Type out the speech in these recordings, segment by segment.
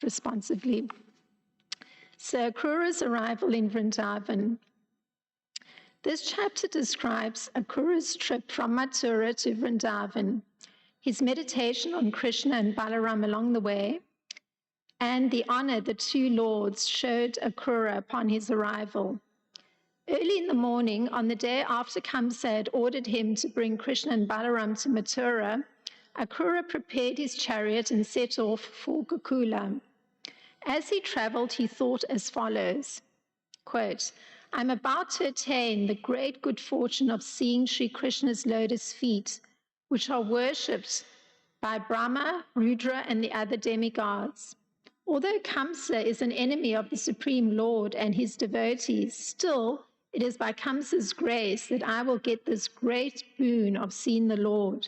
responsively. So Akrura's arrival in Vrindavan. This chapter describes Akrura's trip from Mathura to Vrindavan, his meditation on Krishna and Balaram along the way, and the honor the two lords showed Akrura upon his arrival. Early in the morning, on the day after Kamsa had ordered him to bring Krishna and Balaram to Mathura, Akrura prepared his chariot and set off for Gokula. As he traveled, he thought as follows, quote, I'm about to attain the great good fortune of seeing Sri Krishna's lotus feet, which are worshipped by Brahma, Rudra, and the other demigods. Although Kamsa is an enemy of the Supreme Lord and his devotees, still it is by Kamsa's grace that I will get this great boon of seeing the Lord.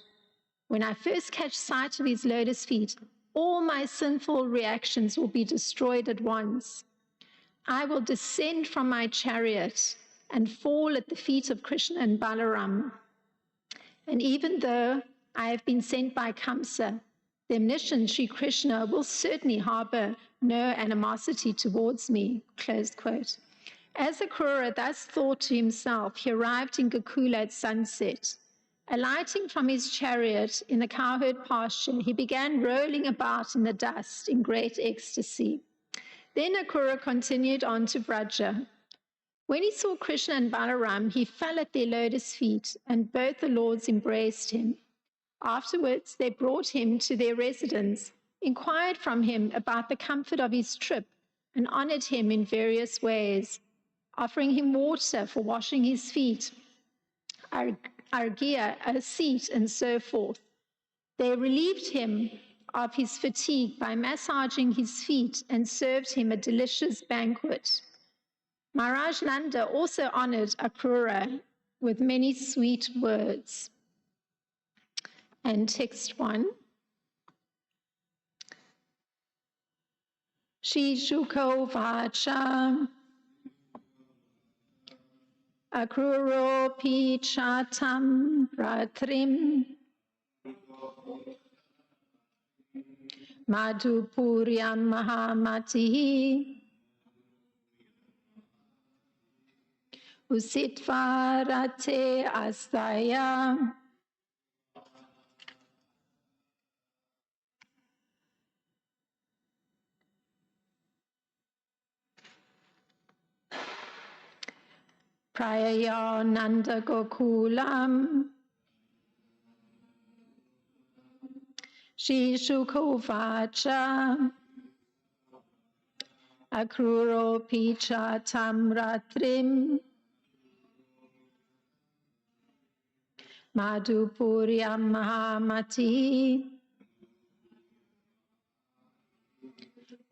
When I first catch sight of his lotus feet, all my sinful reactions will be destroyed at once. I will descend from my chariot and fall at the feet of Krishna and Balaram. And even though I have been sent by Kamsa, the omniscient Sri Krishna will certainly harbor no animosity towards me, close quote. As Akrura thus thought to himself, he arrived in Gokula at sunset. Alighting from his chariot in the cowherd pasture, he began rolling about in the dust in great ecstasy. Then Akrura continued on to Vraja. When he saw Krishna and Balaram, he fell at their lotus feet, and both the lords embraced him. Afterwards, they brought him to their residence, inquired from him about the comfort of his trip, and honored him in various ways, offering him water for washing his feet, arghya, a seat, and so forth. They relieved him of his fatigue by massaging his feet and served him a delicious banquet. Maharaj Nanda also honored Akrura with many sweet words. And text 1. Shri Shuka Vacha Akruro Pichatam Ratrim Madhupuryam Mahamati Usitvarate Astaya Prayaya Nanda Gokulam Shri Shukovacha Akruro Picha Tamratrim Madhupuryam Mahamati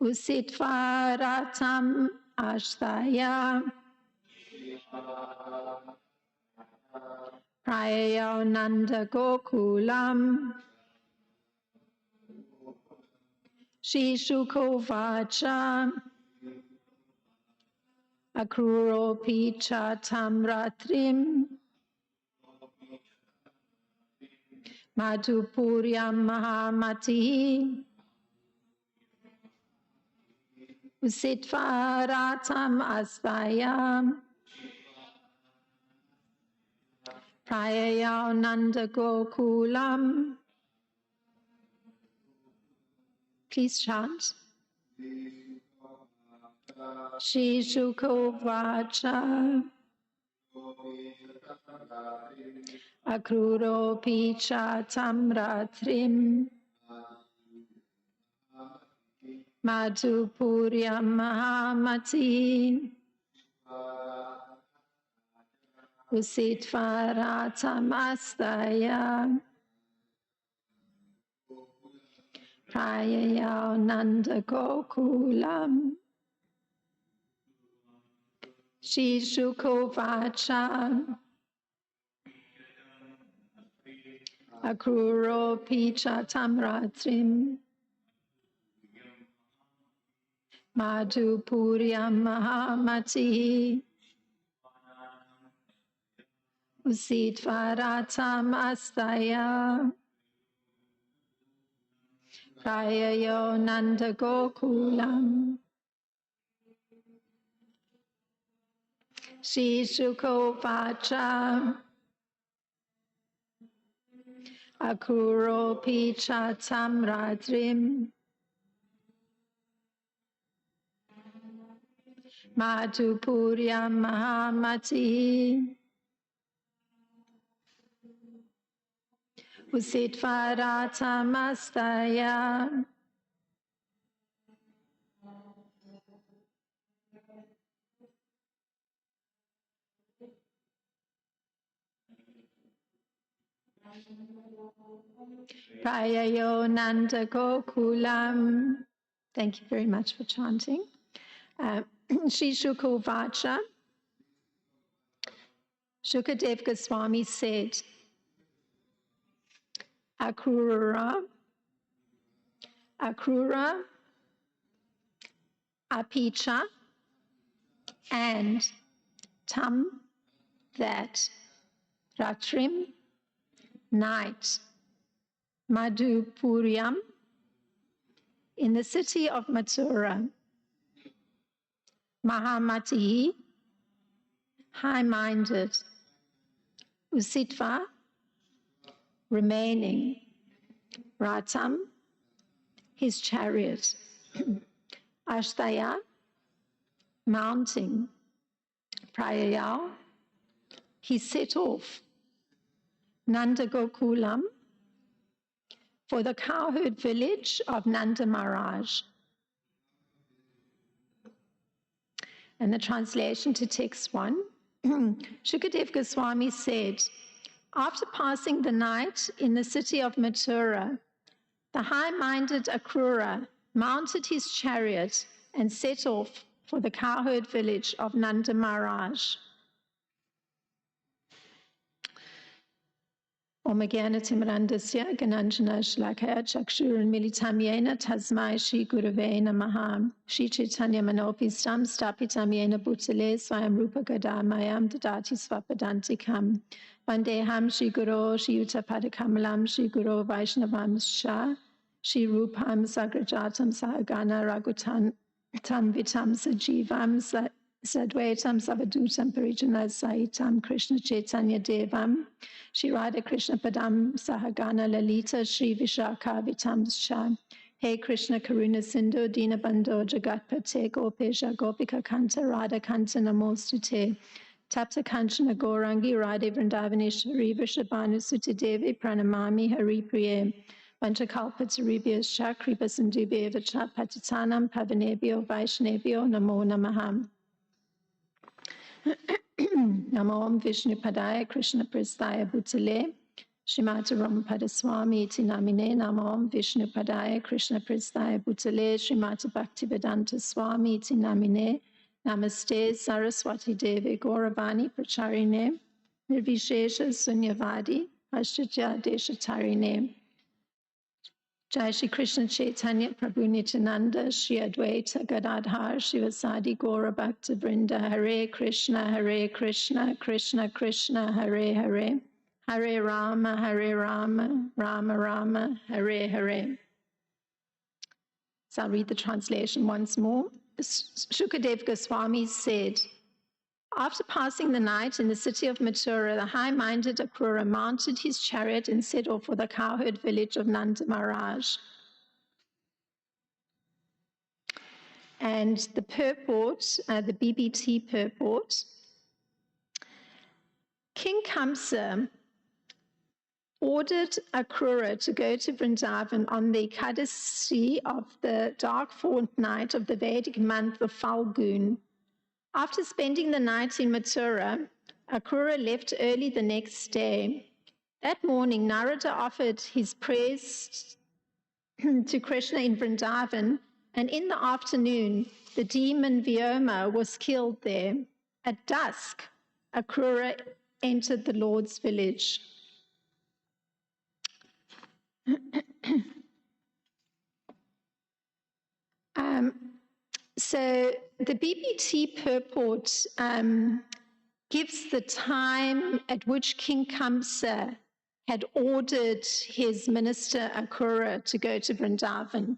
Usitvaratam Ashtaya Prayaya Nanda Gokulam Shri Shukovacha Akruro Picha Tamratrim Madhupuryam Mahamati Usitvaratam Asvayam Prayaya Nanda Gokulam. Please chant. Shri Shukovacha Akruro Picha Tamratrim Madhupuryam Mahamati Usitvaratam Astaya Prayaya Nanda Gokulam Shri Shukovacha Akruro Picha Tamratrim Madhupuryam Mahamati Usitvaratam Astaya Prayayo Nanda Gokulam. Shishuko Vacha. Akuro Picha Tamradrim. Madhupuryam Mahamati. Usitvarata Prayayo Nanda Gokulam. Thank you very much for chanting. Shishuko Vacha. Shukadev Goswami said, Akrura, Apicha, and Tam, that, Ratrim, night, Madhupuryam, in the city of Mathura, Mahamati, high-minded, Usitva, remaining, Ratam, his chariot, Ashtaya, mounting, Prayayal, he set off, Nanda Gokulam, for the cowherd village of Nanda Maharaj. And the translation to text 1, Shukadev Goswami said, after passing the night in the city of Mathura, the high-minded Akrura mounted his chariot and set off for the cowherd village of Nanda Maharaj. Om Jnanatimrandasya Gananjana Shlakaya Chakshuranmilitam Yena Tasmai Shri Gurave Namaha Shri Chaitanya Manopistam Stapitam Yena Bhutale Swayam Rupa Gadamayam Dadati Svapadantikam Vandeham Shri Guru Shri Utapadakamalam Shri Guru Vaishnavam Shah Shri Rupam Sagrajatam Sahagana Ragutan Tam Vitam Sajivam Sadvaitam Savadutam Parijana Sahitam Krishna Chaitanya Devam Shri Radha Krishna Padam Sahagana Lalita Shri Vishaka Vitam Shah Hey Krishna Karuna Sindhu Dina Bandho Jagatpate Gopesha Gopika Kanta Radha Kanta Namostute Tapta Kanchana Gaurangi Radhe Vrindavaneshwari Vrishabhanu Suti Devi Pranamami Hari Priye Vanchakalpataribhyascha Kripa Sindhubheva Patitanam Pavanebhyo Vaishnebhyo Namo Namaham. Namo Om Vishnu Padaya Krishna Prasthaya Bhutale Srimati Ramapada Swami Iti Namine Namo Om Vishnu Padaya Krishna Prasthaya Bhutale Srimati Bhaktivedanta Swami Iti Namine Namaste Saraswati Devi Gauravani Pracharine Nirvishesha Sunyavadi Ashtatya Deshatarine Jai Shri Krishna Chaitanya Prabhu Nityananda Shri Advaita Gadadhar Shivasadi Gaura Bhakta Vrinda Hare Krishna Krishna Krishna Hare Hare Hare Rama Rama Rama Hare Hare. So I'll read the translation once more. Shukadev Goswami said, after passing the night in the city of Mathura, the high-minded Akrura mounted his chariot and set off for the cowherd village of Nanda Maharaj. And the purport, the BBT purport, King Kamsa ordered Akrura to go to Vrindavan on the Ekadasi of the dark fortnight of the Vedic month of Falgun. After spending the night in Mathura, Akrura left early the next day. That morning, Narada offered his prayers to Krishna in Vrindavan, and in the afternoon, the demon Vyoma was killed there. At dusk, Akrura entered the Lord's village. So the BBT purport gives the time at which King Kamsa had ordered his minister Arcana to go to Vrindavan.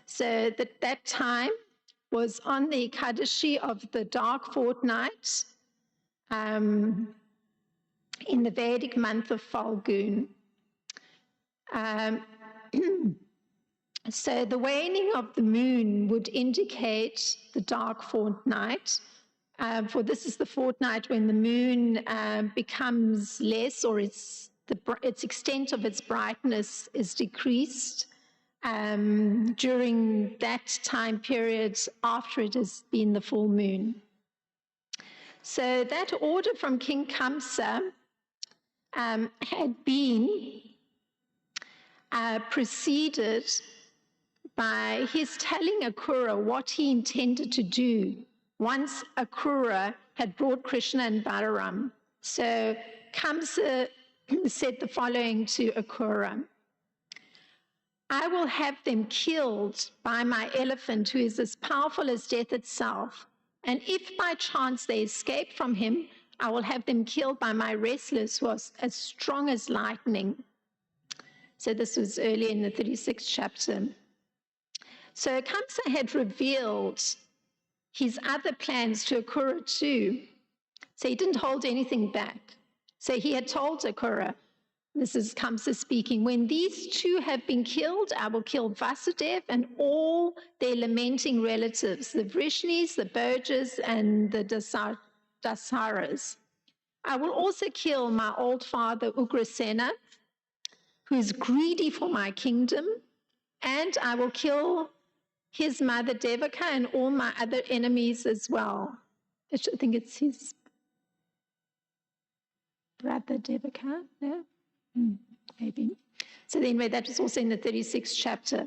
So that time was on the Ekadashi of the dark fortnight in the Vedic month of Falgun. So the waning of the moon would indicate the dark fortnight, for this is the fortnight when the moon becomes less, or its extent of its brightness is decreased during that time period after it has been the full moon. So that order from King Kamsa had been preceded by his telling Arcana what he intended to do once Arcana had brought Krishna and Balaram. So Kamsa said the following to Arcana: I will have them killed by my elephant, who is as powerful as death itself. And if by chance they escape from him, I will have them killed by my wrestlers, who are as strong as lightning. So this was early in the 36th chapter. So Kamsa had revealed his other plans to Arcana too. So he didn't hold anything back. So he had told Arcana, this is Kamsa speaking, when these two have been killed, I will kill Vasudev and all their lamenting relatives, the Vrishnis, the Bhojas, and the Dasaras. I will also kill my old father Ugrasena, who is greedy for my kingdom, and I will kill his mother Devaka and all my other enemies as well. I think it's his brother Devaka, no? Maybe. So anyway, that was also in the 36th chapter.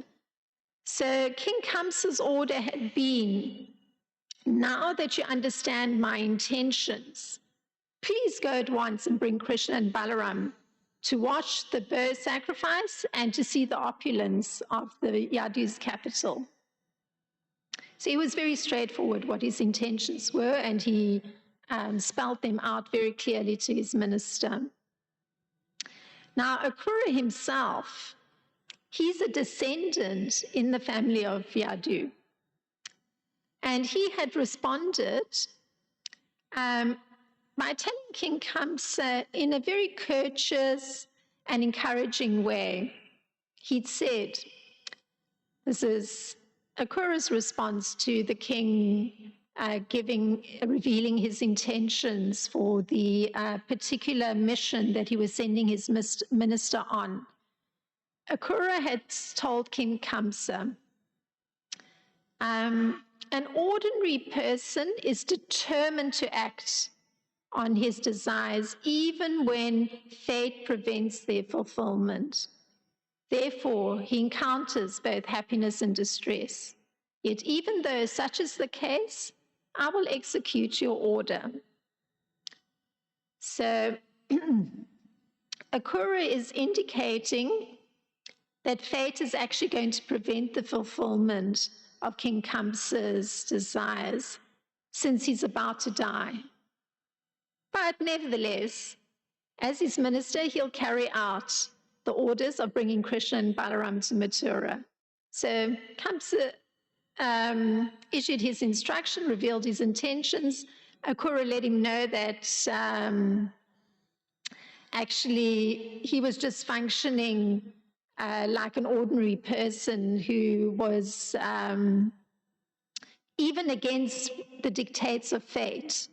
So King Kamsa's order had been, now that you understand my intentions, please go at once and bring Krishna and Balaram to watch the bow sacrifice and to see the opulence of the Yadu's capital. So he was very straightforward what his intentions were, and he spelled them out very clearly to his minister. Now, Arcana himself, he's a descendant in the family of Yadu. And he had responded by telling King Kamsa in a very courteous and encouraging way. He'd said, this is Arcana's response to the king revealing his intentions for the particular mission that he was sending his minister on. Arcana had told King Kamsa, an ordinary person is determined to act on his desires even when fate prevents their fulfillment. Therefore, he encounters both happiness and distress. Yet even though such is the case, I will execute your order. So Arcana is indicating that fate is actually going to prevent the fulfillment of King Kamsa's desires since he's about to die. But nevertheless, as his minister, he'll carry out the orders of bringing Krishna and Balaram to Mathura. So Kamsa issued his instruction, revealed his intentions. Arcana let him know that actually he was just functioning like an ordinary person who was even against the dictates of fate.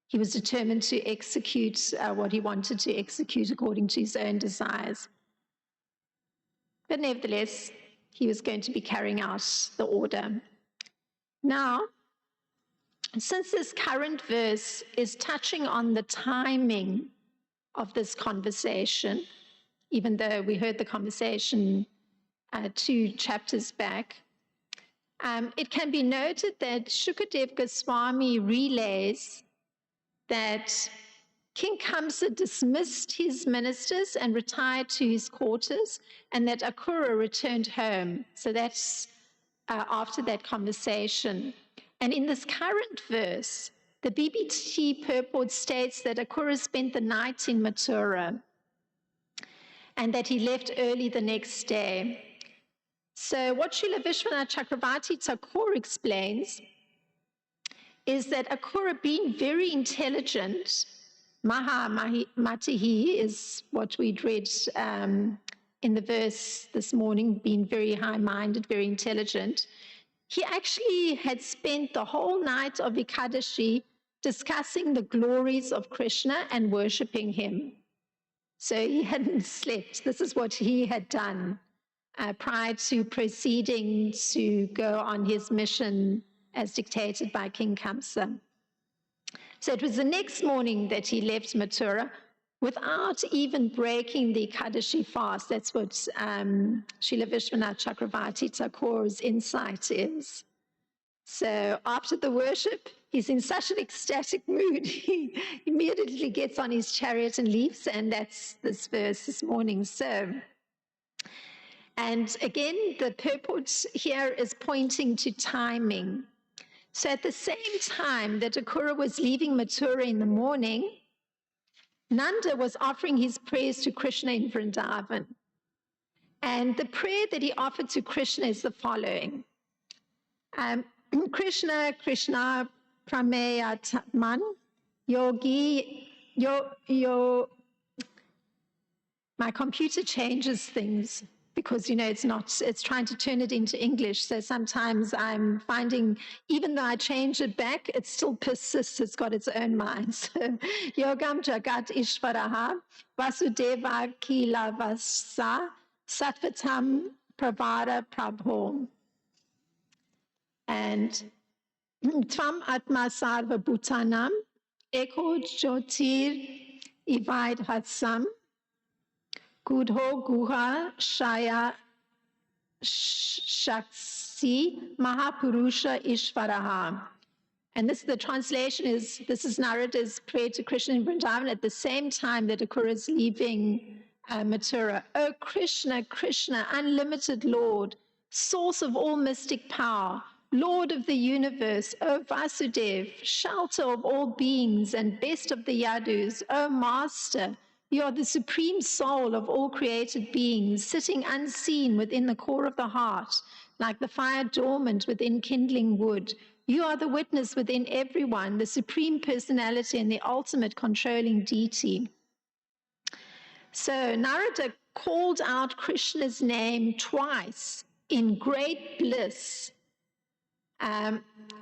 He was determined to execute what he wanted to execute according to his own desires. But nevertheless, he was going to be carrying out the order. Now, since this current verse is touching on the timing of this conversation, even though we heard the conversation 2 chapters back, it can be noted that Shukadev Goswami relays that King Kamsa dismissed his ministers and retired to his quarters, and that Arcana returned home. So that's after that conversation. And in this current verse, the BBT purport states that Arcana spent the night in Mathura. and that he left early the next day. So what Srila Vishwanath Chakravarti Thakur explains is that Akrura, being very intelligent, Matihi is what we'd read in the verse this morning, being very high-minded, very intelligent, he actually had spent the whole night of Ekadashi discussing the glories of Krishna and worshipping him. So he hadn't slept. This is what he had done prior to proceeding to go on his mission as dictated by King Kamsa. So it was the next morning that he left Mathura without even breaking the Ekadashi fast. That's what Srila Vishwanath Chakravarti Thakur's insight is. So after the worship, he's in such an ecstatic mood, he immediately gets on his chariot and leaves, and that's this verse this morning. So, and again, the purport here is pointing to timing. So at the same time that Akrura was leaving Mathura in the morning, Nanda was offering his prayers to Krishna in Vrindavan. And the prayer that he offered to Krishna is the following. Krishna, Krishna, Prameya Tatman, Yogi, my computer changes things because, it's trying to turn it into English. So sometimes I'm finding, even though I change it back, it still persists. It's got its own mind. So, Yogam Jagat Ishvaraha, Vasudeva Kilavasa, Sattvatam Pravara Prabho. And Tvam Atma Sarva Bhutanam, Eko Jyotir Ivaid Hatsam, Gudho Guha Shaya Shaksi Mahapurusha Ishvaraha. And the translation is, this is Narada's prayer to Krishna in Vrindavan at the same time that Akrura is leaving Mathura. O Krishna, Krishna, unlimited Lord, source of all mystic power, Lord of the universe, O Vasudev, shelter of all beings and best of the Yadus, O Master, you are the supreme soul of all created beings, sitting unseen within the core of the heart, like the fire dormant within kindling wood. You are the witness within everyone, the supreme personality and the ultimate controlling deity. So Narada called out Krishna's name twice in great bliss,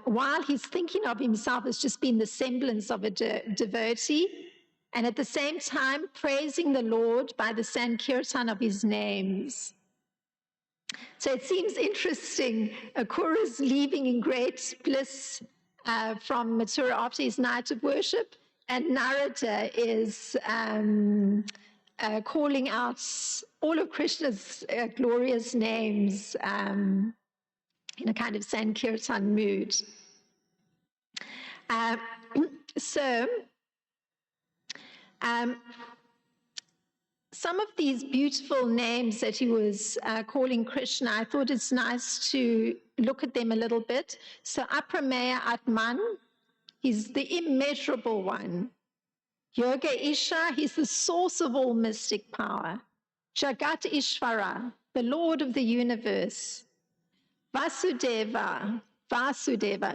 while he's thinking of himself as just being the semblance of a devotee, and at the same time praising the Lord by the Sankirtan of his names. So it seems interesting, Akrura's leaving in great bliss from Mathura after his night of worship, and Narada is calling out all of Krishna's glorious names in a kind of Sankirtan mood. Some of these beautiful names that he was calling Krishna, I thought it's nice to look at them a little bit. So Aprameya Atman, he's the immeasurable one. Yoga Isha, he's the source of all mystic power. Jagat Ishvara, the Lord of the universe. Vasudeva,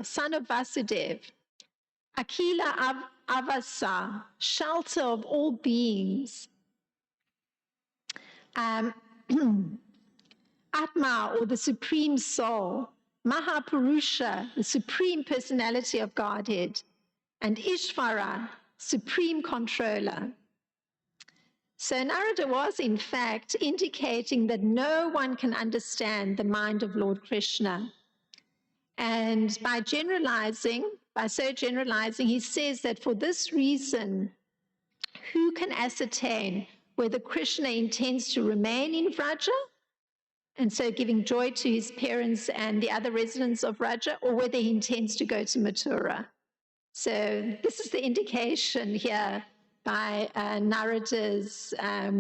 son of Vasudev. Akila Avasa, shelter of all beings. Atma, or the supreme soul. Mahapurusha, the supreme personality of Godhead. And Ishvara, supreme controller. So Narada was, in fact, indicating that no one can understand the mind of Lord Krishna. And by so generalizing, he says that for this reason, who can ascertain whether Krishna intends to remain in Vraja, and so giving joy to his parents and the other residents of Vraja, or whether he intends to go to Mathura? So this is the indication here by Narada's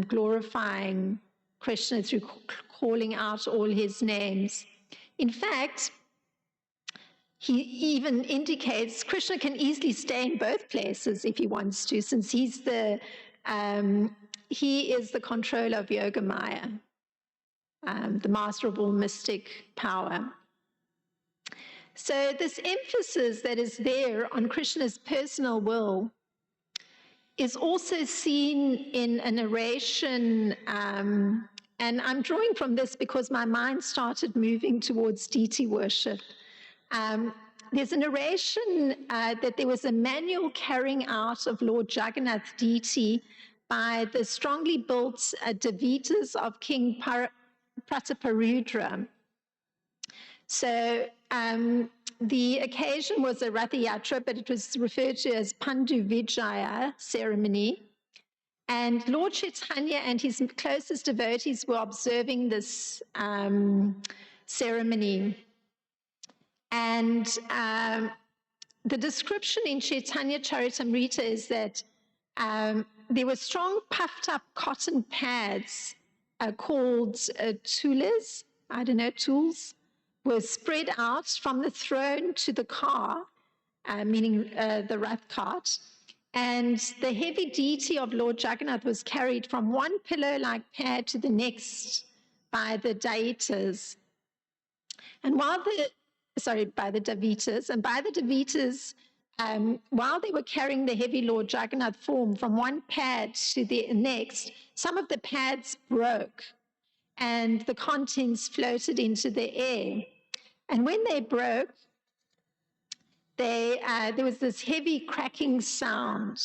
glorifying Krishna through calling out all his names. In fact, he even indicates Krishna can easily stay in both places if he wants to, since he's the he is the controller of Yogamaya, the master of all mystic power. So this emphasis that is there on Krishna's personal will is also seen in a narration, and I'm drawing from this because my mind started moving towards deity worship. There's a narration that there was a manual carrying out of Lord Jagannath deity by the strongly built Devitas of King Prataparudra. So the occasion was a Ratha Yatra, but it was referred to as Pandu Vijaya ceremony. And Lord Chaitanya and his closest devotees were observing this ceremony. And the description in Chaitanya Charitamrita is that there were strong puffed up cotton pads called tulas, tools, were spread out from the throne to the car, meaning the Rath cart. And the heavy deity of Lord Jagannath was carried from one pillow-like pad to the next by the Daitas. And by the Davitas. And by the Davitas, while they were carrying the heavy Lord Jagannath form from one pad to the next, some of the pads broke and the contents floated into the air. And when they broke, there was this heavy cracking sound.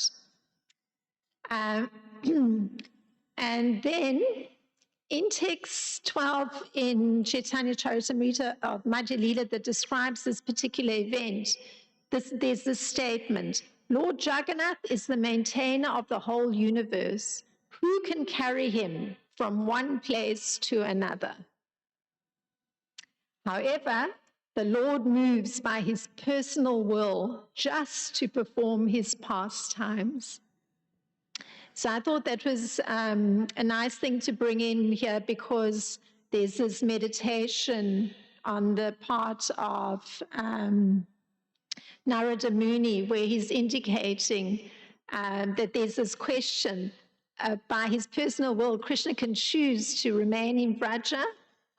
And then in text 12 in Chaitanya Charitamrita of Madhya Lila that describes this particular event, there's this statement, Lord Jagannath is the maintainer of the whole universe. Who can carry him from one place to another? However, the Lord moves by his personal will just to perform his pastimes. So I thought that was a nice thing to bring in here because there's this meditation on the part of Narada Muni where he's indicating that there's this question, by his personal will, Krishna can choose to remain in Vraja,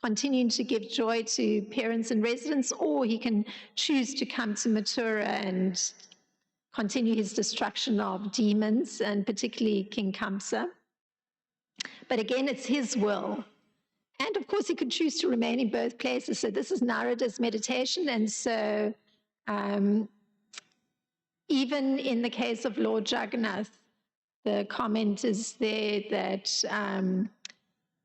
continuing to give joy to parents and residents, or he can choose to come to Mathura and continue his destruction of demons, and particularly King Kamsa. But again, it's his will. And of course, he could choose to remain in both places. So this is Narada's meditation. And so even in the case of Lord Jagannath, the comment is there that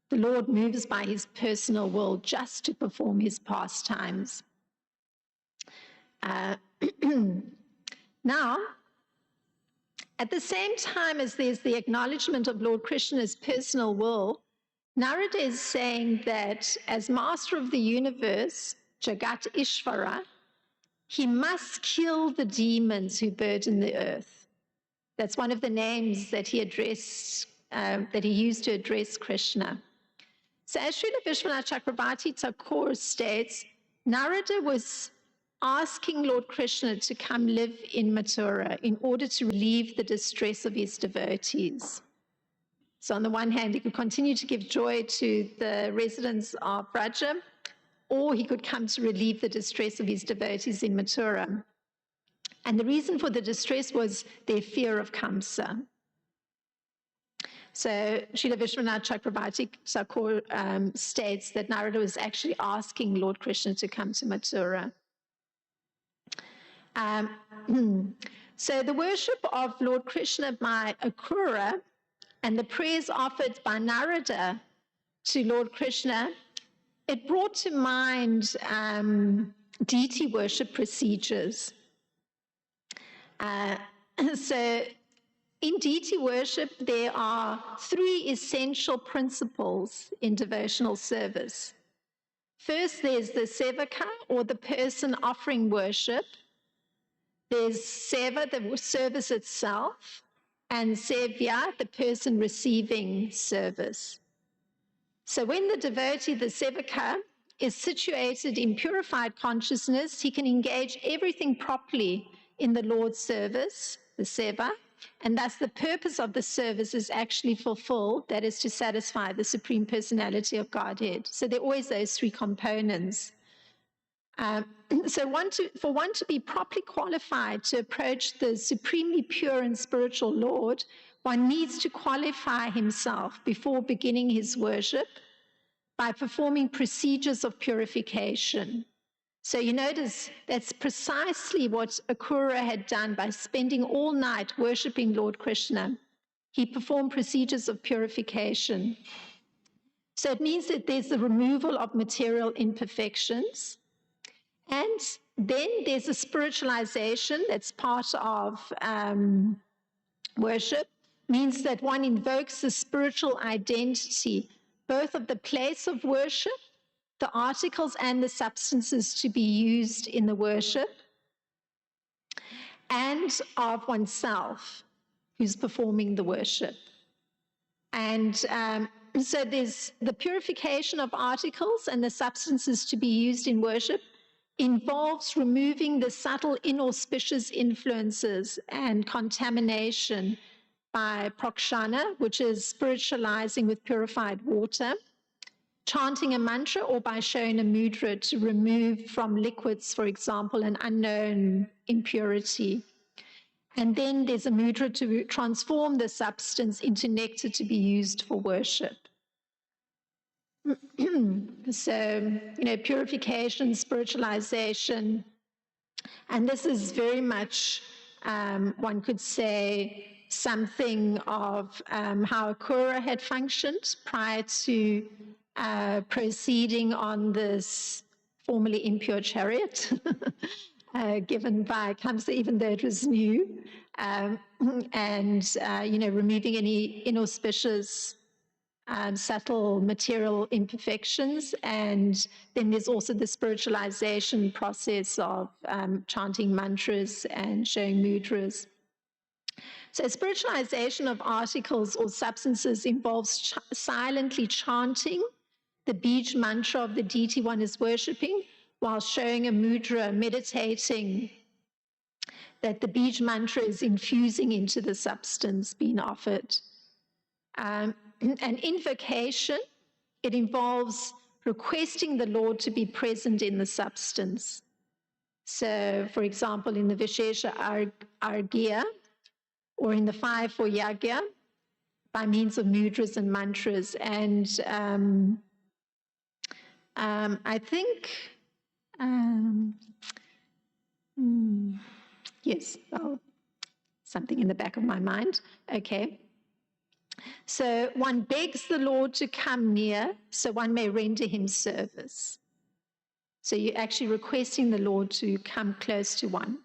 the Lord moves by his personal will just to perform his pastimes. Now, at the same time as there's the acknowledgement of Lord Krishna's personal will, Narada is saying that as master of the universe, Jagat Ishvara, he must kill the demons who burden the earth. That's one of the names that he addressed, that he used to address Krishna. So as Srila Vishwanath Chakrabarti Thakur states, Narada was asking Lord Krishna to come live in Mathura in order to relieve the distress of his devotees. So on the one hand, he could continue to give joy to the residents of Vraja, or he could come to relieve the distress of his devotees in Mathura. And the reason for the distress was their fear of Kamsa. So Srila Vishwanath Chakrabarti Thakur states that Narada was actually asking Lord Krishna to come to Mathura. So the worship of Lord Krishna by Akrura and the prayers offered by Narada to Lord Krishna, it brought to mind deity worship procedures. So in deity worship, there are three essential principles in devotional service. First, there's the sevaka, or the person offering worship. There's seva, the service itself, and sevya, the person receiving service. So when the devotee, the sevaka, is situated in purified consciousness, he can engage everything properly in the Lord's service, the seva, and thus the purpose of the service is actually fulfilled, that is to satisfy the Supreme Personality of Godhead. So there are always those three components. So for one to be properly qualified to approach the supremely pure and spiritual Lord, one needs to qualify himself before beginning his worship by performing procedures of purification. So you notice that's precisely what Akura had done by spending all night worshiping Lord Krishna. He performed procedures of purification. So it means that there's the removal of material imperfections. And then there's a spiritualization that's part of worship, means that one invokes the spiritual identity, both of the place of worship, the articles and the substances to be used in the worship, and of oneself who's performing the worship. And so there's the purification of articles and the substances to be used in worship involves removing the subtle inauspicious influences and contamination by prokshana, which is spiritualizing with purified water, chanting a mantra, or by showing a mudra to remove from liquids, for example, an unknown impurity. And then there's a mudra to transform the substance into nectar to be used for worship. So, purification, spiritualization, and this is very much, one could say, something of how Akura had functioned prior to proceeding on this formerly impure chariot given by Kamsa, even though it was new, and removing any inauspicious subtle material imperfections. And then there's also the spiritualization process of chanting mantras and showing mudras. So spiritualization of articles or substances involves silently chanting the Bij mantra of the deity one is worshipping while showing a mudra, meditating that the Bij mantra is infusing into the substance being offered. An invocation, it involves requesting the Lord to be present in the substance. So, for example, in the Vishesha Argya, or in the 5 for Yagya, by means of mudras and mantras. And I think, yes, something in the back of my mind. Okay. So one begs the Lord to come near so one may render him service. So you're actually requesting the Lord to come close to one.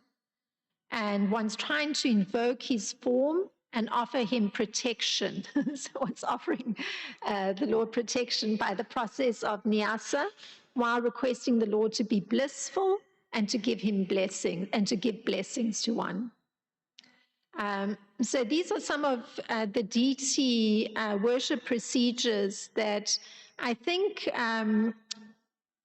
And one's trying to invoke his form and offer him protection. So one's offering the Lord protection by the process of nyasa, while requesting the Lord to be blissful and to give him blessings and to give blessings to one. So these are some of the deity worship procedures that I think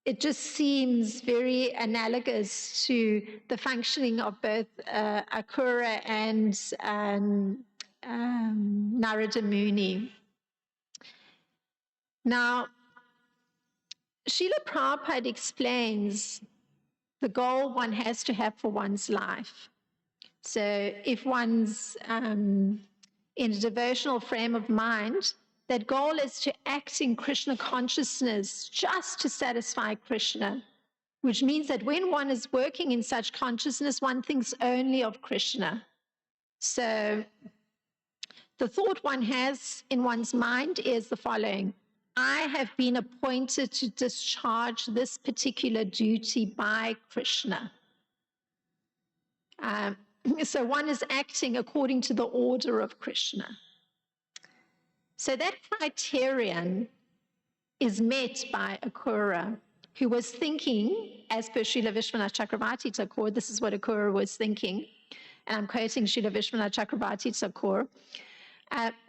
it just seems very analogous to the functioning of both Akura and Narada Muni. Now, Srila Prabhupada explains the goal one has to have for one's life. So if one's in a devotional frame of mind, that goal is to act in Krishna consciousness just to satisfy Krishna, which means that when one is working in such consciousness, one thinks only of Krishna. So the thought one has in one's mind is the following: I have been appointed to discharge this particular duty by Krishna. So one is acting according to the order of Krishna. So that criterion is met by Akura, who was thinking, as per Srila Vishwanath Chakravarti Thakur, this is what Akura was thinking, and I'm quoting Srila Vishwanath Chakravarti Thakur,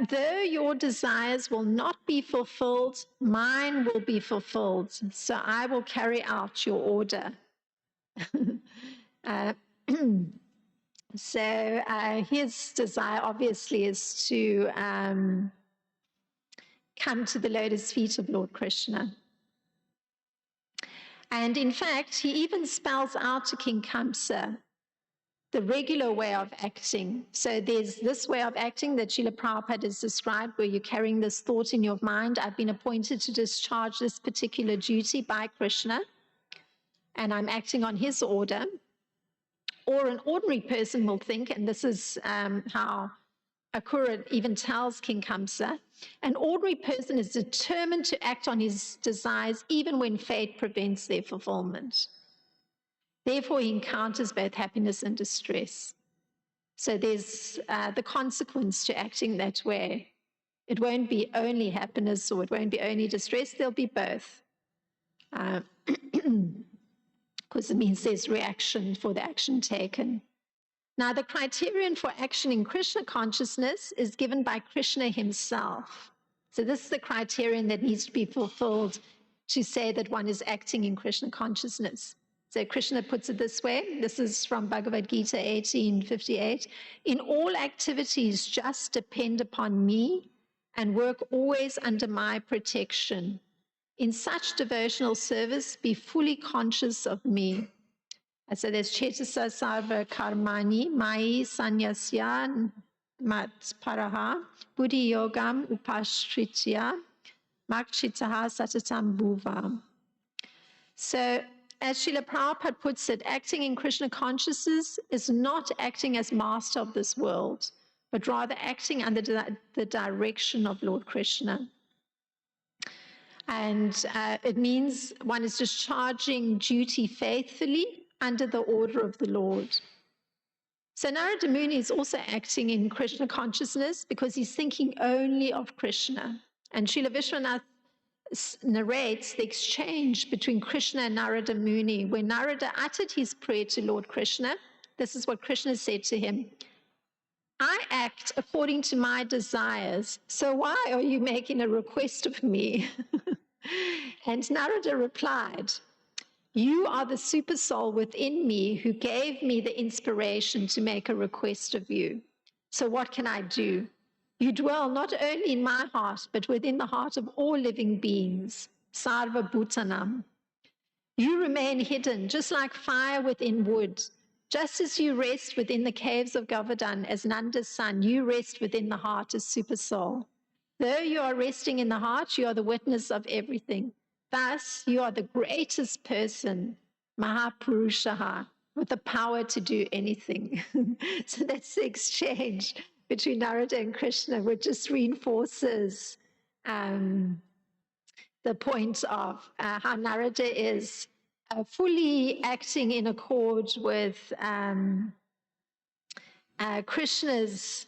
though your desires will not be fulfilled, mine will be fulfilled, so I will carry out your order. So his desire obviously is to come to the lotus feet of Lord Krishna. And in fact, he even spells out to King Kamsa the regular way of acting. So there's this way of acting that Srila Prabhupada has described, where you're carrying this thought in your mind, I've been appointed to discharge this particular duty by Krishna, and I'm acting on his order. Or an ordinary person will think, and this is how Akrura even tells King Kamsa, an ordinary person is determined to act on his desires even when fate prevents their fulfillment. Therefore, he encounters both happiness and distress. So there's the consequence to acting that way. It won't be only happiness or it won't be only distress, there'll be both. Because it means there's reaction for the action taken. Now, the criterion for action in Krishna consciousness is given by Krishna himself. So this is the criterion that needs to be fulfilled to say that one is acting in Krishna consciousness. So Krishna puts it this way, this is from Bhagavad Gita 18:58, in all activities just depend upon me and work always under my protection. In such devotional service, be fully conscious of me. And so there's Chetasa Sarva Karmani, Mai Sanyasya Mat Paraha, Buddhi Yogam Upashritya, Makshitaha Satatam Bhuva. So, as Srila Prabhupada puts it, acting in Krishna consciousness is not acting as master of this world, but rather acting under the direction of Lord Krishna. And it means one is discharging duty faithfully under the order of the Lord. So Narada Muni is also acting in Krishna consciousness because he's thinking only of Krishna. And Srila Vishwanath narrates the exchange between Krishna and Narada Muni. When Narada uttered his prayer to Lord Krishna, this is what Krishna said to him: I act according to my desires, so why are you making a request of me? And Narada replied, you are the super soul within me who gave me the inspiration to make a request of you. So what can I do? You dwell not only in my heart, but within the heart of all living beings, Sarva Bhutanam. You remain hidden, just like fire within wood. Just as you rest within the caves of Govardhan as Nanda's son, you rest within the heart as super soul. Though you are resting in the heart, you are the witness of everything. Thus, you are the greatest person, Mahapurushaha, with the power to do anything. So that's the exchange between Narada and Krishna, which just reinforces the point of how Narada is fully acting in accord with Krishna's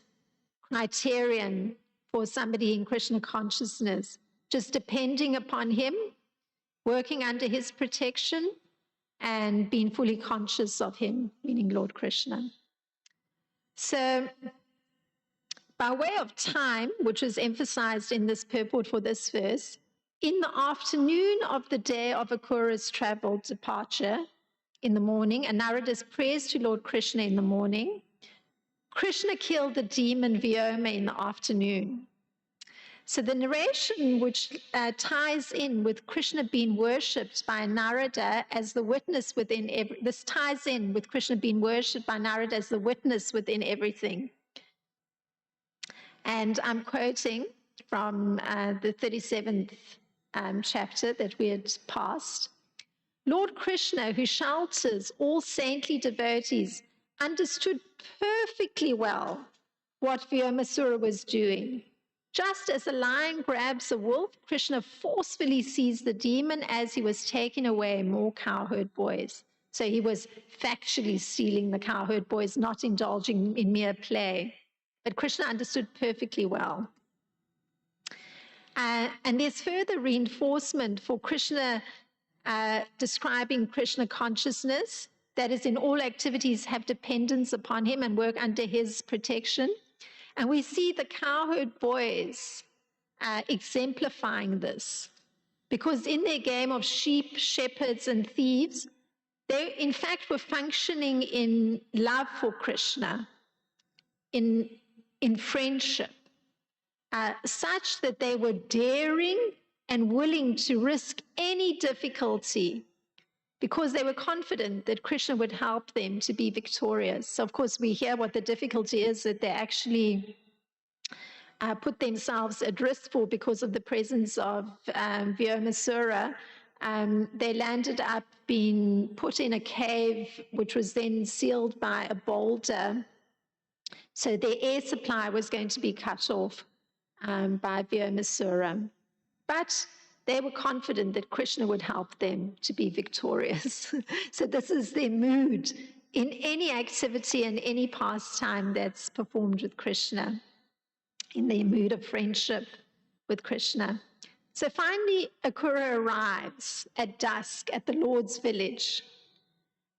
criterion for somebody in Krishna consciousness, just depending upon him, working under his protection, and being fully conscious of him, meaning Lord Krishna. So, by way of time, which was emphasized in this purport for this verse, in the afternoon of the day of Akrura's travel departure in the morning, and Narada's prayers to Lord Krishna in the morning, Krishna killed the demon Vyoma in the afternoon. So the narration which ties in with Krishna being worshipped by Narada as the witness within this ties in with Krishna being worshipped by Narada as the witness within everything. And I'm quoting from the 37th chapter that we had passed. Lord Krishna, who shelters all saintly devotees, understood perfectly well what Vyomasura was doing. Just as a lion grabs a wolf, Krishna forcefully seized the demon as he was taking away more cowherd boys. So he was factually stealing the cowherd boys, not indulging in mere play. But Krishna understood perfectly well. And there's further reinforcement for Krishna describing Krishna consciousness, that is, in all activities have dependence upon him and work under his protection. And we see the cowherd boys exemplifying this, because in their game of sheep, shepherds, and thieves, They, in fact, were functioning in love for Krishna, in friendship, such that they were daring and willing to risk any difficulty because they were confident that Krishna would help them to be victorious. So of course, we hear what the difficulty is that they actually put themselves at risk for because of the presence of Vyomasura. They landed up being put in a cave, which was then sealed by a boulder. So their air supply was going to be cut off by Vyomasura. But they were confident that Krishna would help them to be victorious. So this is their mood in any activity and any pastime that's performed with Krishna, in their mood of friendship with Krishna. So finally, Akrura arrives at dusk at the Lord's village.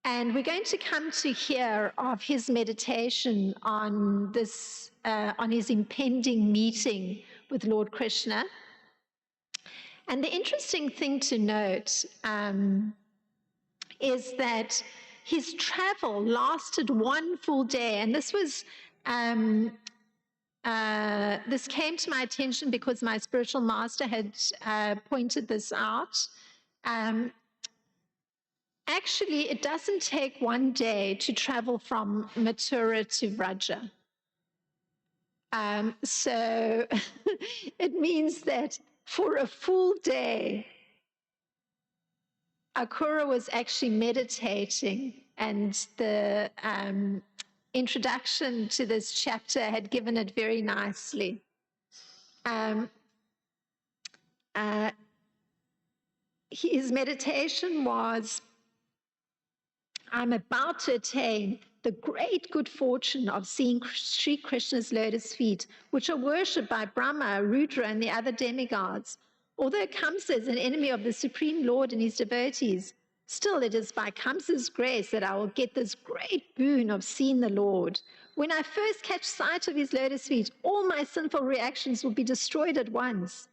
And we're going to come to hear of his meditation on this, on his impending meeting with Lord Krishna. And the interesting thing to note is that his travel lasted one full day. And this was, this came to my attention because my spiritual master had pointed this out. Actually, it doesn't take one day to travel from Mathura to Vraja. So it means that for a full day, Akrura was actually meditating, and the introduction to this chapter had given it very nicely. His meditation was, I'm about to attain the great good fortune of seeing Sri Krishna's lotus feet, which are worshipped by Brahma, Rudra, and the other demigods. Although Kamsa is an enemy of the Supreme Lord and his devotees, still it is by Kamsa's grace that I will get this great boon of seeing the Lord. When I first catch sight of his lotus feet, all my sinful reactions will be destroyed at once.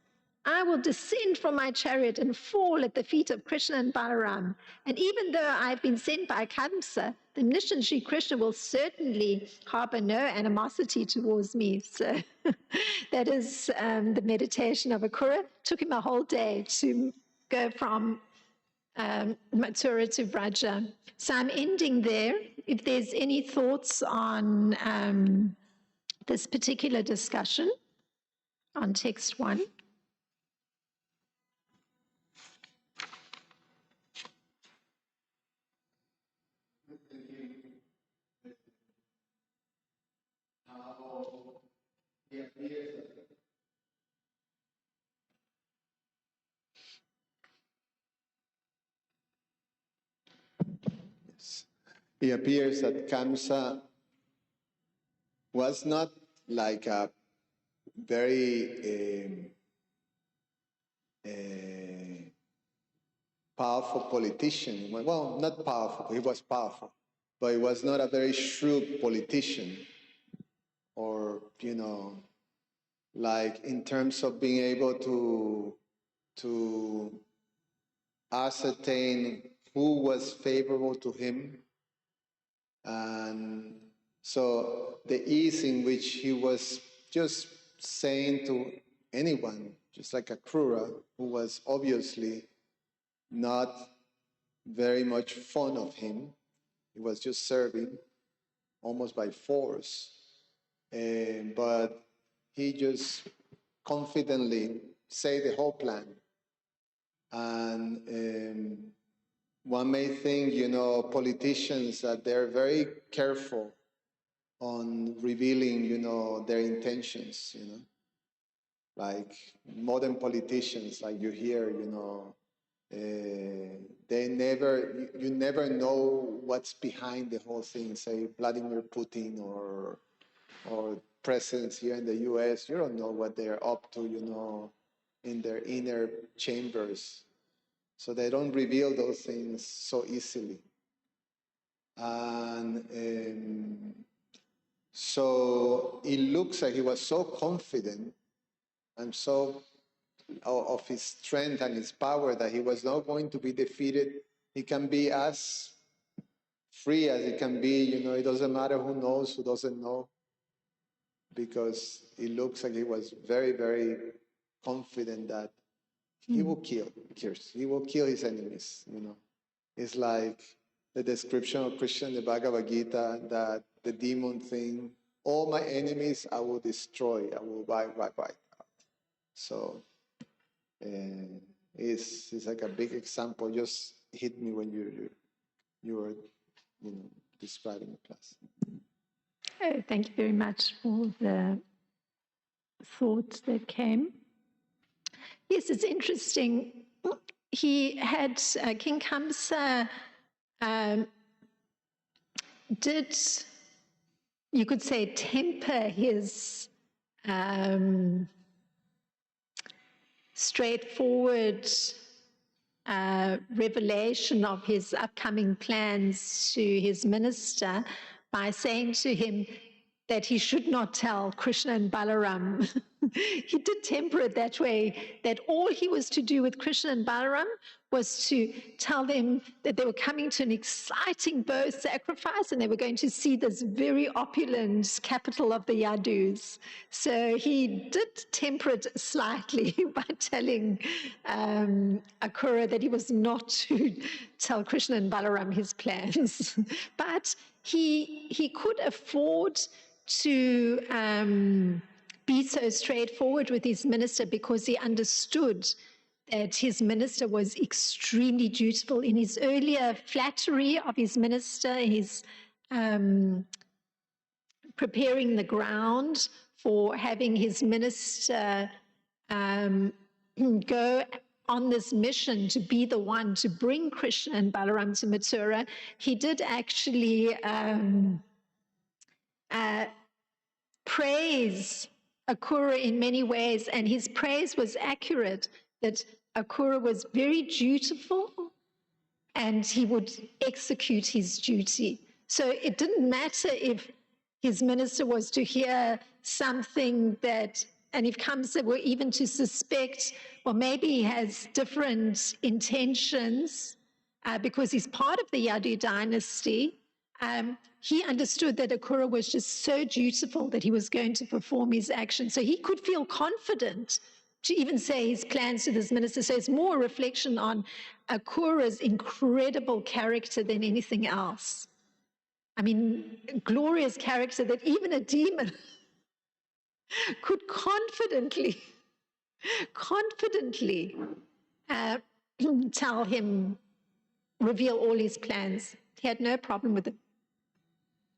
I will descend from my chariot and fall at the feet of Krishna and Balaram. And even though I have been sent by Kamsa, the omniscient Sri Krishna will certainly harbor no animosity towards me. So that is the meditation of Akrura. Took him a whole day to go from Mathura to Vraja. So I'm ending there. If there's any thoughts on this particular discussion on text 1. It appears that Kamsa was not like a very powerful politician. Well, not powerful, he was powerful, but he was not a very shrewd politician, or, you know, like in terms of being able to ascertain who was favorable to him. And so the ease in which he was just saying to anyone, just like Akrura, who was obviously not very much fond of him, he was just serving almost by force, but he just confidently said the whole plan. And one may think, you know, politicians, that they're very careful on revealing, you know, their intentions, you know. Like modern politicians, like you hear, you know, they never, you never know what's behind the whole thing. Say Vladimir Putin or presidents here in the US, you don't know what they're up to, you know, in their inner chambers. So they don't reveal those things so easily. And so it looks like he was so confident and so of his strength and his power that he was not going to be defeated. He can be as free as it can be. It doesn't matter who knows, who doesn't know, because it looks like he was very, very confident that he will kill his enemies. It's like the description of Krishna in the Bhagavad Gita, that the demon thing, all my enemies I will destroy, I will wipe out. So it's like a big example. Just hit me when you were describing the class. Oh, thank you very much for the thoughts that came. Yes, it's interesting. He had, King Kamsa did, you could say, temper his straightforward revelation of his upcoming plans to his minister by saying to him that he should not tell Krishna and Balaram. He did temper it that way, that all he was to do with Krishna and Balaram was to tell them that they were coming to an exciting bow sacrifice and they were going to see this very opulent capital of the Yadus. So he did temper it slightly by telling Akura that he was not to tell Krishna and Balaram his plans. But he could afford to be so straightforward with his minister because he understood that his minister was extremely dutiful. In his earlier flattery of his minister, his preparing the ground for having his minister go on this mission to be the one to bring Krishna and Balaram to Mathura, he did actually praise Akura in many ways, and his praise was accurate, that Akura was very dutiful and he would execute his duty. So it didn't matter if his minister was to hear something that, and if Kamsa were even to suspect, well, maybe he has different intentions because he's part of the Yadu dynasty. He understood that Akura was just so dutiful that he was going to perform his action. So he could feel confident to even say his plans to this minister. So it's more a reflection on Akura's incredible character than anything else. I mean, glorious character that even a demon could confidently tell him, reveal all his plans. He had no problem with it.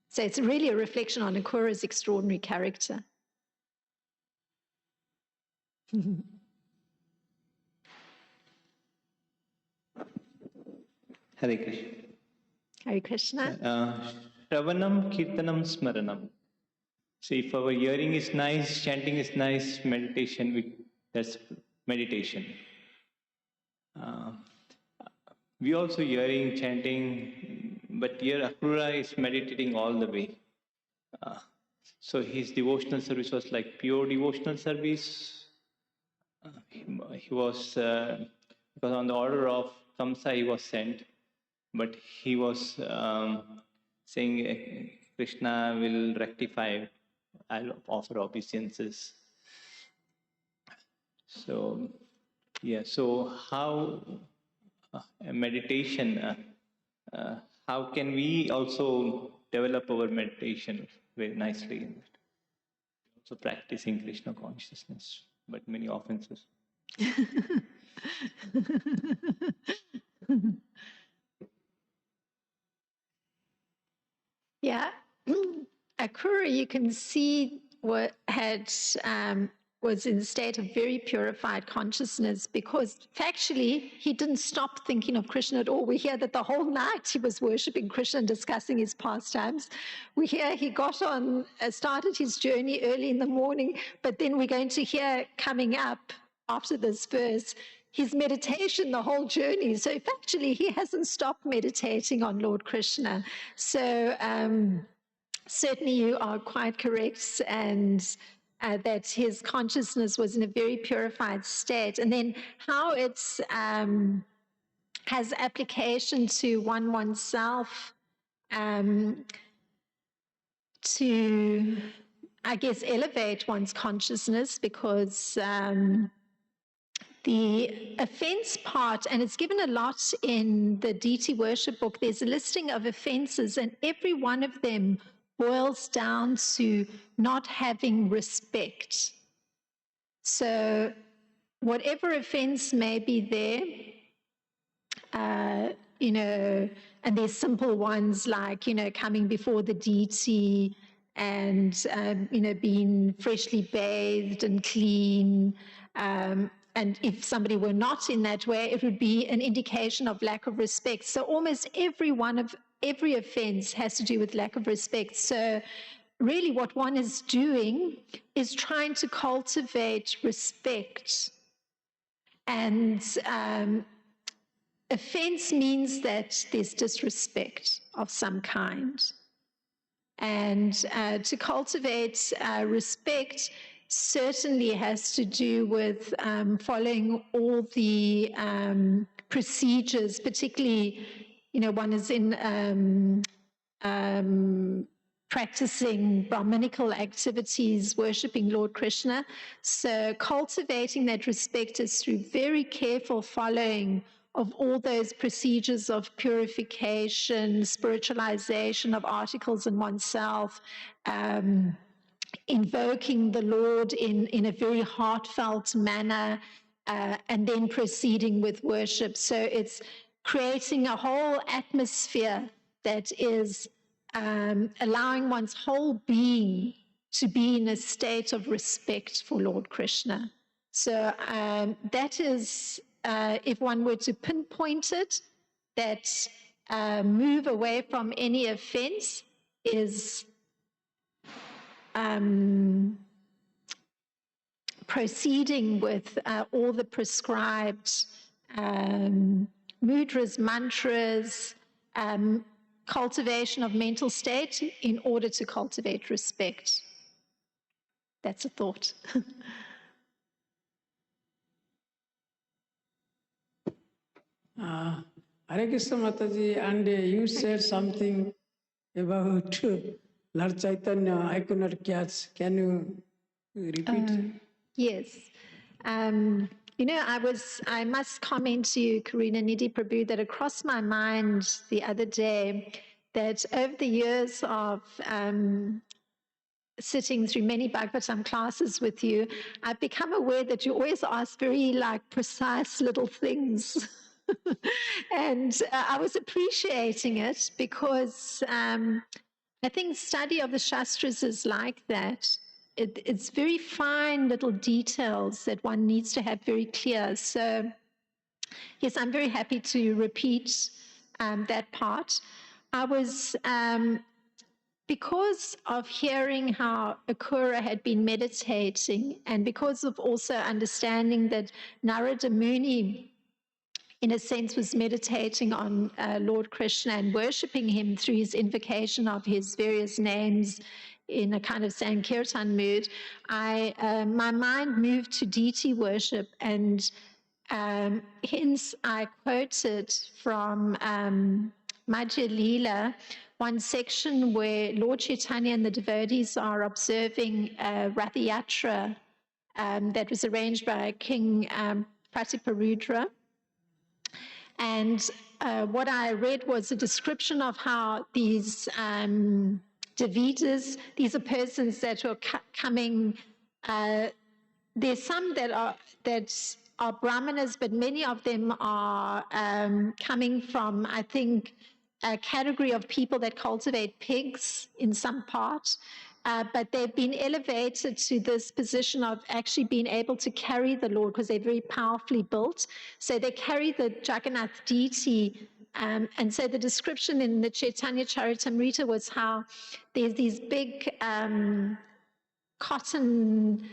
So it's really a reflection on Akura's extraordinary character. Hare Krishna. Hare Krishna. Shravanam, Kirtanam, Smaranam. So if our hearing is nice, chanting is nice, meditation, that's meditation. We also hearing, chanting, but here Akura is meditating all the way. So his devotional service was like pure devotional service. He was, because on the order of Kamsa he was sent, but he was saying Krishna will rectify, I'll offer obeisances. So, yeah, so how meditation, how can we also develop our meditation very nicely? Also practicing Krishna consciousness, but many offenses. Yeah, Akura, you can see what had was in a state of very purified consciousness because factually he didn't stop thinking of Krishna at all. We hear that the whole night he was worshipping Krishna and discussing his pastimes. We hear he got on, started his journey early in the morning, but then we're going to hear coming up after this verse his meditation the whole journey. So factually he hasn't stopped meditating on Lord Krishna. So certainly you are quite correct, and that his consciousness was in a very purified state. And then how it has application to oneself, to, I guess, elevate one's consciousness, because the offense part, and it's given a lot in the deity worship book, there's a listing of offenses, and every one of them boils down to not having respect. So whatever offense may be there, and there's simple ones like, coming before the deity and, being freshly bathed and clean. And if somebody were not in that way, it would be an indication of lack of respect. So almost every offense has to do with lack of respect. So really what one is doing is trying to cultivate respect. And offense means that there's disrespect of some kind. And to cultivate respect certainly has to do with following all the procedures, particularly, one is in practicing Brahminical activities, worshipping Lord Krishna. So cultivating that respect is through very careful following of all those procedures of purification, spiritualization of articles in oneself, invoking the Lord in a very heartfelt manner, and then proceeding with worship. So it's creating a whole atmosphere that is allowing one's whole being to be in a state of respect for Lord Krishna. So that is, if one were to pinpoint it, that move away from any offense is proceeding with all the prescribed mudras, mantras, cultivation of mental state in order to cultivate respect. That's a thought. Hare Krishna Mataji, and you said something about Lord Chaitanya. I could not catch. Can you repeat? Yes. I must comment to you, Karina Nidhi Prabhu, that it crossed my mind the other day that over the years of sitting through many Bhagavatam classes with you, I've become aware that you always ask very precise little things. And I was appreciating it because I think study of the Shastras is like that. It's very fine little details that one needs to have very clear. So, yes, I'm very happy to repeat that part. I was, because of hearing how Akura had been meditating, and because of also understanding that Narada Muni, in a sense, was meditating on Lord Krishna and worshipping him through his invocation of his various names in a kind of Sankirtan mood, my mind moved to deity worship, and hence I quoted from Madhya Leela, one section where Lord Chaitanya and the devotees are observing Ratha Yatra that was arranged by King Pratiparudra. And what I read was a description of how these Devitas, these are persons that are coming, there's some that are Brahmanas, but many of them are coming from, I think, a category of people that cultivate pigs in some part. But they've been elevated to this position of actually being able to carry the Lord because they're very powerfully built. So they carry the Jagannath deity. And so the description in the Chaitanya Charitamrita was how there's these big cotton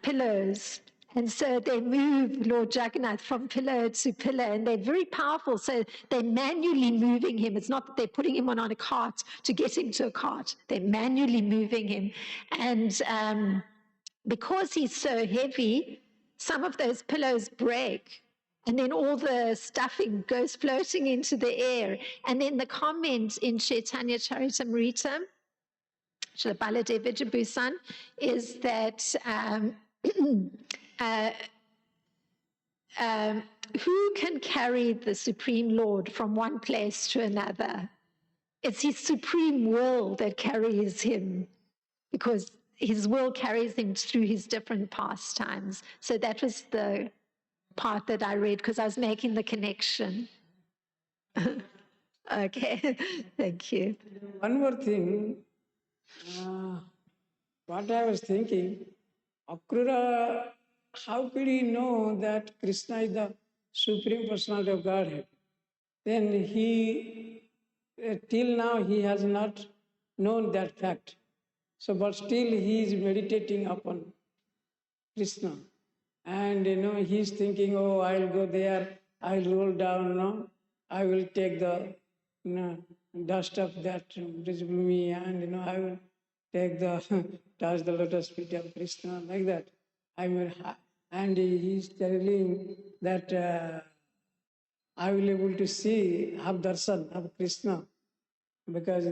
pillows. And so they move Lord Jagannath from pillar to pillar, and they're very powerful. So they're manually moving him. It's not that they're putting him on a cart to get him to a cart. They're manually moving him. And because he's so heavy, some of those pillows break. And then all the stuffing goes floating into the air. And then the comment in Chaitanya Charitamrita, Srila Baladeva Vijayabusan, is that who can carry the Supreme Lord from one place to another? It's his supreme will that carries him, because his will carries him through his different pastimes. So that was the part that I read, because I was making the connection. Okay, thank you. One more thing, what I was thinking, Akrura, how could he know that Krishna is the Supreme Personality of Godhead? Then he, till now, he has not known that fact. So, but still he is meditating upon Krishna. And, he's thinking, oh, I'll go there, I'll roll down, I will take the dust of that Brijbhumi, and, I will take touch the lotus feet of Krishna, like that. And he's telling that I will be able to see, have darshan of Krishna, because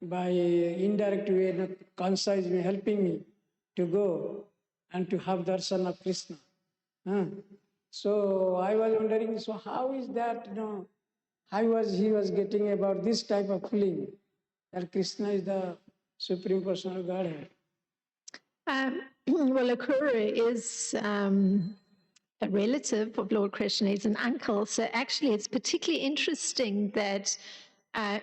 by indirect way, Kansa is helping me to go and to have darshan of Krishna. So I was wondering, so how is that, he was getting about this type of feeling, that Krishna is the Supreme Personal of Godhead? Well, Akrura is a relative of Lord Krishna. He's an uncle. So actually, it's particularly interesting that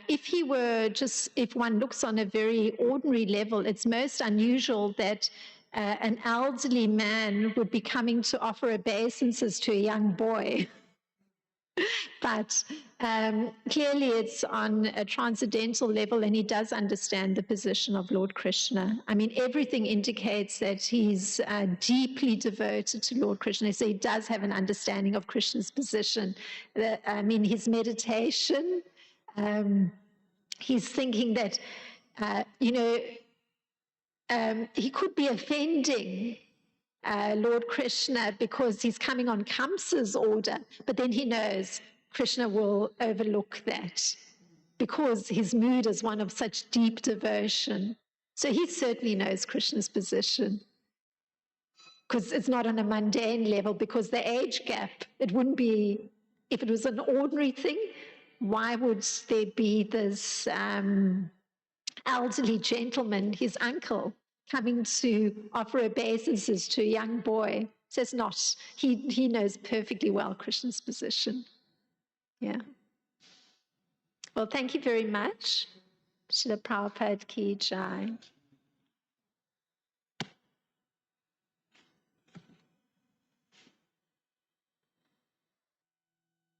if one looks on a very ordinary level, it's most unusual that an elderly man would be coming to offer obeisances to a young boy. But clearly it's on a transcendental level, and he does understand the position of Lord Krishna. I mean, everything indicates that he's deeply devoted to Lord Krishna, so he does have an understanding of Krishna's position. His meditation, he's thinking that, he could be offending Lord Krishna because he's coming on Kamsa's order, but then he knows Krishna will overlook that because his mood is one of such deep devotion. So he certainly knows Krishna's position, because it's not on a mundane level, because the age gap, it wouldn't be, if it was an ordinary thing, why would there be this elderly gentleman, his uncle, coming to offer obeisances to a young boy? So it's not, he knows perfectly well Krishna's position. Yeah. Well, thank you very much. Srila Prabhupada ki jai.